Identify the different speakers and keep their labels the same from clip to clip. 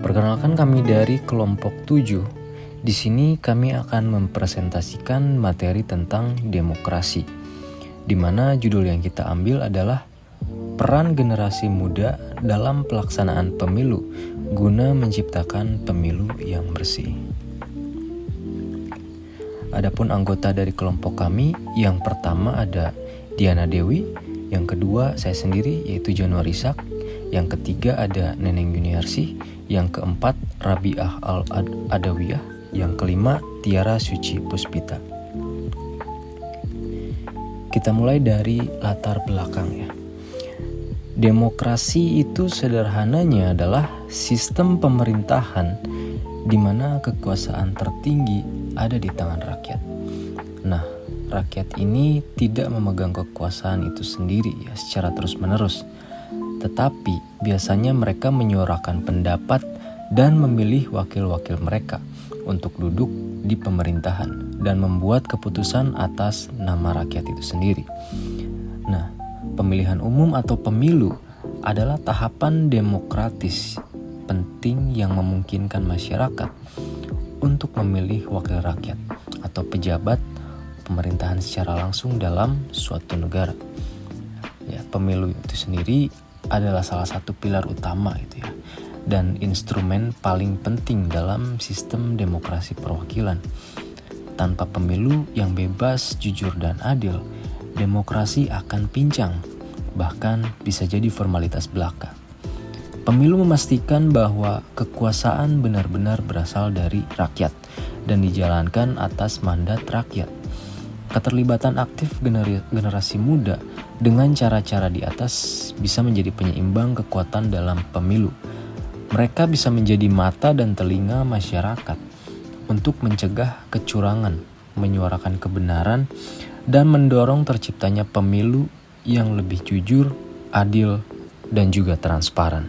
Speaker 1: Perkenalkan, kami dari kelompok 7. Di sini kami akan mempresentasikan materi tentang demokrasi, di mana judul yang kita ambil adalah peran generasi muda dalam pelaksanaan pemilu guna menciptakan pemilu yang bersih. Adapun anggota dari kelompok kami, yang pertama ada Diana Dewi, yang kedua saya sendiri yaitu Januari Sak, yang ketiga ada Neneng Yuniarsih, yang keempat Rabiah Al-Adawiyah, yang kelima Tiara Suci Puspita. Kita mulai dari latar belakang ya. Demokrasi itu sederhananya adalah sistem pemerintahan di mana kekuasaan tertinggi ada di tangan rakyat. Nah, rakyat ini tidak memegang kekuasaan itu sendiri ya secara terus-menerus. Tetapi biasanya mereka menyuarakan pendapat dan memilih wakil-wakil mereka untuk duduk di pemerintahan dan membuat keputusan atas nama rakyat itu sendiri. Nah, pemilihan umum atau pemilu adalah tahapan demokratis penting yang memungkinkan masyarakat untuk memilih wakil rakyat atau pejabat pemerintahan secara langsung dalam suatu negara. Ya, pemilu itu sendiri adalah salah satu pilar utama gitu ya, dan instrumen paling penting dalam sistem demokrasi perwakilan. Tanpa pemilu yang bebas, jujur, dan adil, demokrasi akan pincang, bahkan bisa jadi formalitas belaka. Pemilu memastikan bahwa kekuasaan benar-benar berasal dari rakyat dan dijalankan atas mandat rakyat. Keterlibatan aktif generasi muda dengan cara-cara di atas bisa menjadi penyeimbang kekuatan dalam pemilu. Mereka bisa menjadi mata dan telinga masyarakat untuk mencegah kecurangan, menyuarakan kebenaran, dan mendorong terciptanya pemilu yang lebih jujur, adil, dan juga transparan.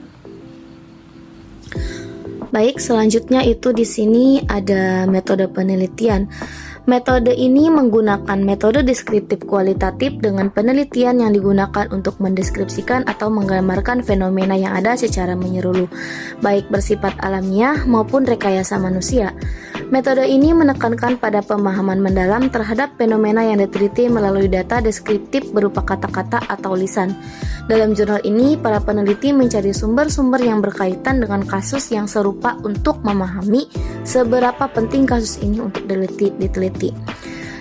Speaker 2: Baik, selanjutnya itu di sini ada metode penelitian. Metode ini menggunakan metode deskriptif kualitatif dengan penelitian yang digunakan untuk mendeskripsikan atau menggambarkan fenomena yang ada secara menyeluruh, baik bersifat alamiah maupun rekayasa manusia. Metode ini menekankan pada pemahaman mendalam terhadap fenomena yang diteliti melalui data deskriptif berupa kata-kata atau lisan. Dalam jurnal ini, para peneliti mencari sumber-sumber yang berkaitan dengan kasus yang serupa untuk memahami seberapa penting kasus ini untuk diteliti.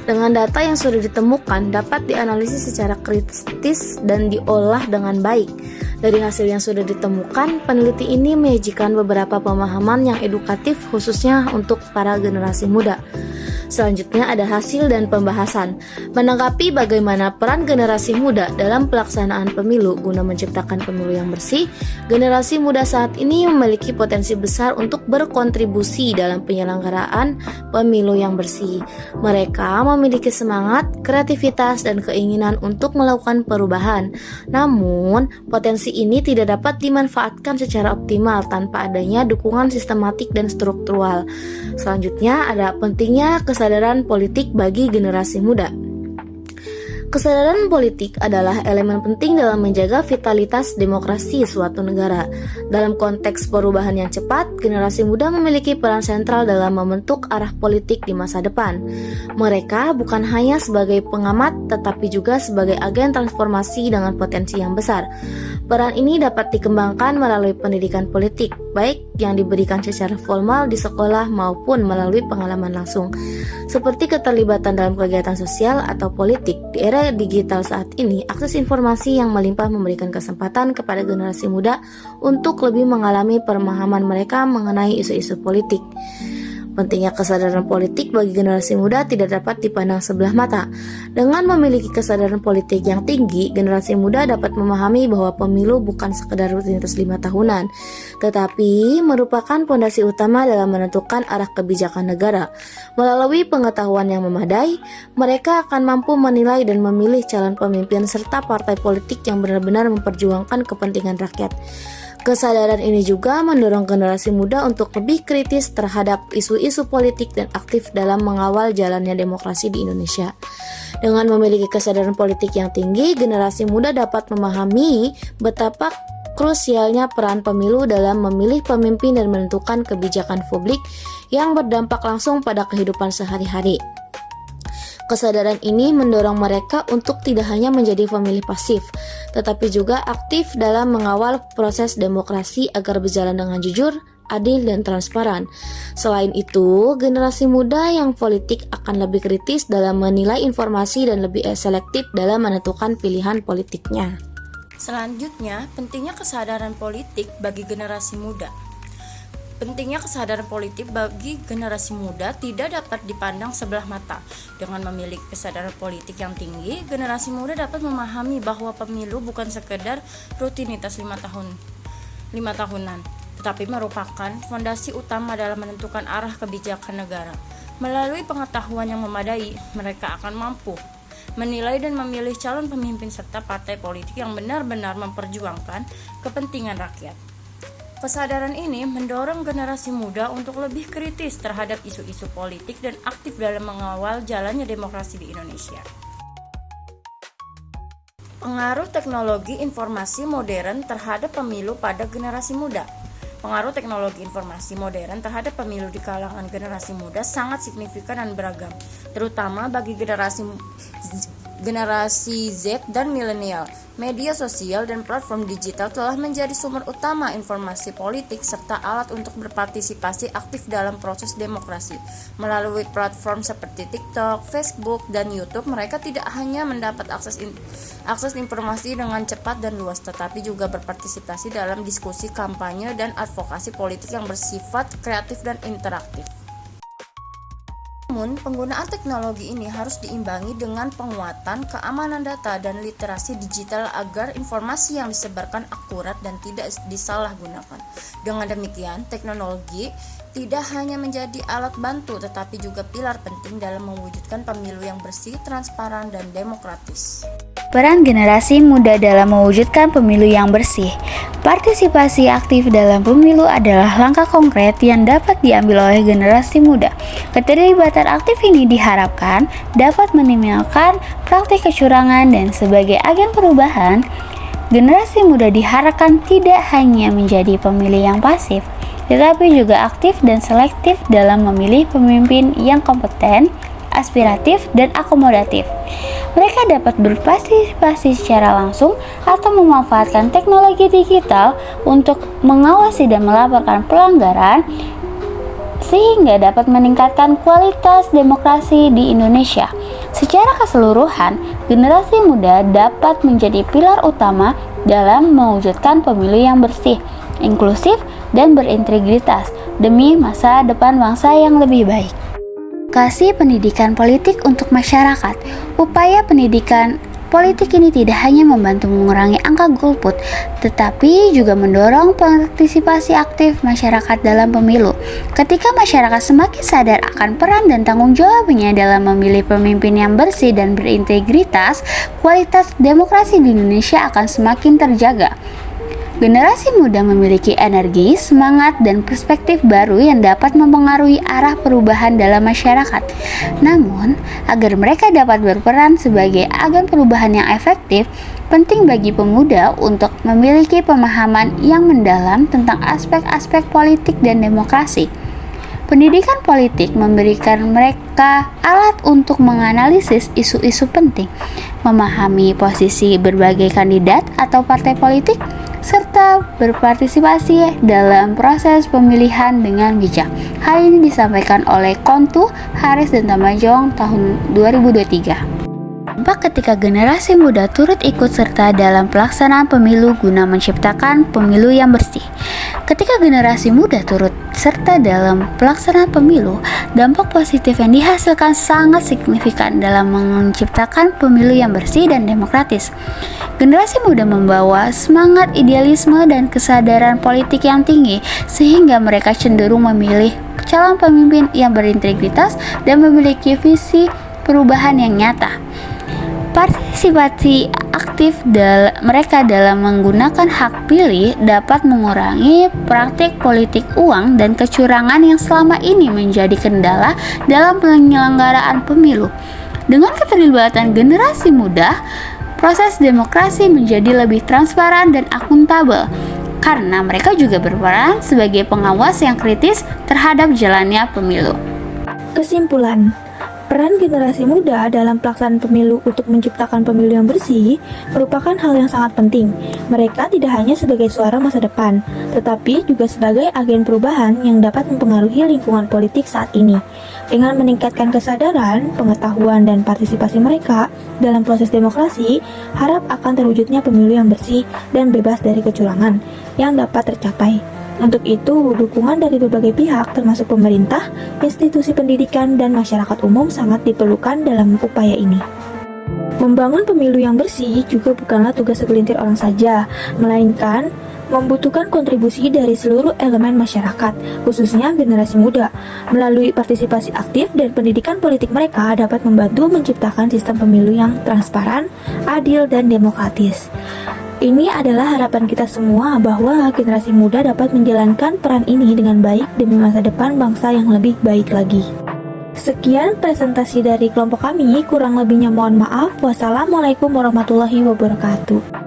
Speaker 2: Dengan data yang sudah ditemukan dapat dianalisis secara kritis dan diolah dengan baik. Dari hasil yang sudah ditemukan, peneliti ini menyajikan beberapa pemahaman yang edukatif khususnya untuk para generasi muda. Selanjutnya ada hasil dan pembahasan. Menanggapi bagaimana peran generasi muda dalam pelaksanaan pemilu guna menciptakan pemilu yang bersih, generasi muda saat ini memiliki potensi besar untuk berkontribusi dalam penyelenggaraan pemilu yang bersih. Mereka memiliki semangat, kreativitas, dan keinginan untuk melakukan perubahan. Namun, potensi ini tidak dapat dimanfaatkan secara optimal tanpa adanya dukungan sistematik dan struktural. Selanjutnya ada pentingnya kesadaran politik bagi generasi muda. Kesadaran politik adalah elemen penting dalam menjaga vitalitas demokrasi suatu negara. Dalam konteks perubahan yang cepat, generasi muda memiliki peran sentral dalam membentuk arah politik di masa depan. Mereka bukan hanya sebagai pengamat, tetapi juga sebagai agen transformasi dengan potensi yang besar. Peran ini dapat dikembangkan melalui pendidikan politik, baik yang diberikan secara formal di sekolah maupun melalui pengalaman langsung. Seperti keterlibatan dalam kegiatan sosial atau politik, di era digital saat ini, akses informasi yang melimpah memberikan kesempatan kepada generasi muda untuk lebih mengalami pemahaman mereka mengenai isu-isu politik. Pentingnya kesadaran politik bagi generasi muda tidak dapat dipandang sebelah mata. Dengan memiliki kesadaran politik yang tinggi, generasi muda dapat memahami bahwa pemilu bukan sekedar rutinitas 5 tahunan, tetapi merupakan fondasi utama dalam menentukan arah kebijakan negara. Melalui pengetahuan yang memadai, mereka akan mampu menilai dan memilih calon pemimpin serta partai politik yang benar-benar memperjuangkan kepentingan rakyat. Kesadaran ini juga mendorong generasi muda untuk lebih kritis terhadap isu-isu politik dan aktif dalam mengawal jalannya demokrasi di Indonesia. Dengan memiliki kesadaran politik yang tinggi, generasi muda dapat memahami betapa krusialnya peran pemilu dalam memilih pemimpin dan menentukan kebijakan publik yang berdampak langsung pada kehidupan sehari-hari. Kesadaran ini mendorong mereka untuk tidak hanya menjadi pemilih pasif, tetapi juga aktif dalam mengawal proses demokrasi agar berjalan dengan jujur, adil, dan transparan. Selain itu, generasi muda yang politik akan lebih kritis dalam menilai informasi dan lebih selektif dalam menentukan pilihan politiknya.
Speaker 3: Selanjutnya, pentingnya kesadaran politik bagi generasi muda. Pentingnya kesadaran politik bagi generasi muda tidak dapat dipandang sebelah mata. Dengan memiliki kesadaran politik yang tinggi, generasi muda dapat memahami bahwa pemilu bukan sekedar rutinitas 5 tahunan, tetapi merupakan fondasi utama dalam menentukan arah kebijakan negara. Melalui pengetahuan yang memadai, mereka akan mampu menilai dan memilih calon pemimpin serta partai politik yang benar-benar memperjuangkan kepentingan rakyat. Kesadaran ini mendorong generasi muda untuk lebih kritis terhadap isu-isu politik dan aktif dalam mengawal jalannya demokrasi di Indonesia. Pengaruh teknologi informasi modern terhadap pemilu pada generasi muda. Pengaruh teknologi informasi modern terhadap pemilu di kalangan generasi muda sangat signifikan dan beragam, terutama bagi generasi Z dan milenial. Media sosial dan platform digital telah menjadi sumber utama informasi politik serta alat untuk berpartisipasi aktif dalam proses demokrasi. Melalui platform seperti TikTok, Facebook, dan YouTube, mereka tidak hanya mendapat akses informasi dengan cepat dan luas, tetapi juga berpartisipasi dalam diskusi, kampanye, dan advokasi politik yang bersifat kreatif dan interaktif. Namun, penggunaan teknologi ini harus diimbangi dengan penguatan keamanan data dan literasi digital agar informasi yang disebarkan akurat dan tidak disalahgunakan. Dengan demikian, teknologi tidak hanya menjadi alat bantu tetapi juga pilar penting dalam mewujudkan pemilu yang bersih, transparan, dan demokratis.
Speaker 4: Peran generasi muda dalam mewujudkan pemilu yang bersih. Partisipasi aktif dalam pemilu adalah langkah konkret yang dapat diambil oleh generasi muda. Keterlibatan aktif ini diharapkan dapat minimalkan praktik kecurangan dan sebagai agen perubahan, generasi muda diharapkan tidak hanya menjadi pemilih yang pasif, tetapi juga aktif dan selektif dalam memilih pemimpin yang kompeten, aspiratif, dan akomodatif. Mereka dapat berpartisipasi secara langsung atau memanfaatkan teknologi digital untuk mengawasi dan melaporkan pelanggaran sehingga dapat meningkatkan kualitas demokrasi di Indonesia. Secara keseluruhan, generasi muda dapat menjadi pilar utama dalam mewujudkan pemilu yang bersih, inklusif, dan berintegritas demi masa depan bangsa yang lebih baik. Kasih pendidikan politik untuk masyarakat. Upaya pendidikan politik ini tidak hanya membantu mengurangi angka golput, tetapi juga mendorong partisipasi aktif masyarakat dalam pemilu. Ketika masyarakat semakin sadar akan peran dan tanggung jawabnya dalam memilih pemimpin yang bersih dan berintegritas, kualitas demokrasi di Indonesia akan semakin terjaga. Generasi muda memiliki energi, semangat, dan perspektif baru yang dapat mempengaruhi arah perubahan dalam masyarakat. Namun, agar mereka dapat berperan sebagai agen perubahan yang efektif, penting bagi pemuda untuk memiliki pemahaman yang mendalam tentang aspek-aspek politik dan demokrasi. Pendidikan politik memberikan mereka alat untuk menganalisis isu-isu penting, memahami posisi berbagai kandidat atau partai politik, serta berpartisipasi dalam proses pemilihan dengan bijak. Hal ini disampaikan oleh Kontu, Haris, dan Tamajong tahun 2023. Dampak ketika generasi muda turut ikut serta dalam pelaksanaan pemilu guna menciptakan pemilu yang bersih. Ketika generasi muda turut serta dalam pelaksanaan pemilu, dampak positif yang dihasilkan sangat signifikan dalam menciptakan pemilu yang bersih dan demokratis. Generasi muda membawa semangat idealisme dan kesadaran politik yang tinggi, sehingga mereka cenderung memilih calon pemimpin yang berintegritas dan memiliki visi perubahan yang nyata. Partisipasi aktif mereka dalam menggunakan hak pilih dapat mengurangi praktik politik uang dan kecurangan yang selama ini menjadi kendala dalam penyelenggaraan pemilu. Dengan keterlibatan generasi muda, proses demokrasi menjadi lebih transparan dan akuntabel, karena mereka juga berperan sebagai pengawas yang kritis terhadap jalannya pemilu.
Speaker 5: Kesimpulan, peran generasi muda dalam pelaksanaan pemilu untuk menciptakan pemilu yang bersih merupakan hal yang sangat penting. Mereka tidak hanya sebagai suara masa depan, tetapi juga sebagai agen perubahan yang dapat mempengaruhi lingkungan politik saat ini. Dengan meningkatkan kesadaran, pengetahuan, dan partisipasi mereka dalam proses demokrasi, harap akan terwujudnya pemilu yang bersih dan bebas dari kecurangan yang dapat tercapai. Untuk itu, dukungan dari berbagai pihak termasuk pemerintah, institusi pendidikan, dan masyarakat umum sangat diperlukan dalam upaya ini. Membangun pemilu yang bersih juga bukanlah tugas segelintir orang saja, melainkan membutuhkan kontribusi dari seluruh elemen masyarakat, khususnya generasi muda. Melalui partisipasi aktif dan pendidikan politik mereka dapat membantu menciptakan sistem pemilu yang transparan, adil, dan demokratis. Ini adalah harapan kita semua bahwa generasi muda dapat menjalankan peran ini dengan baik demi masa depan bangsa yang lebih baik lagi. Sekian presentasi dari kelompok kami, kurang lebihnya mohon maaf. Wassalamualaikum warahmatullahi wabarakatuh.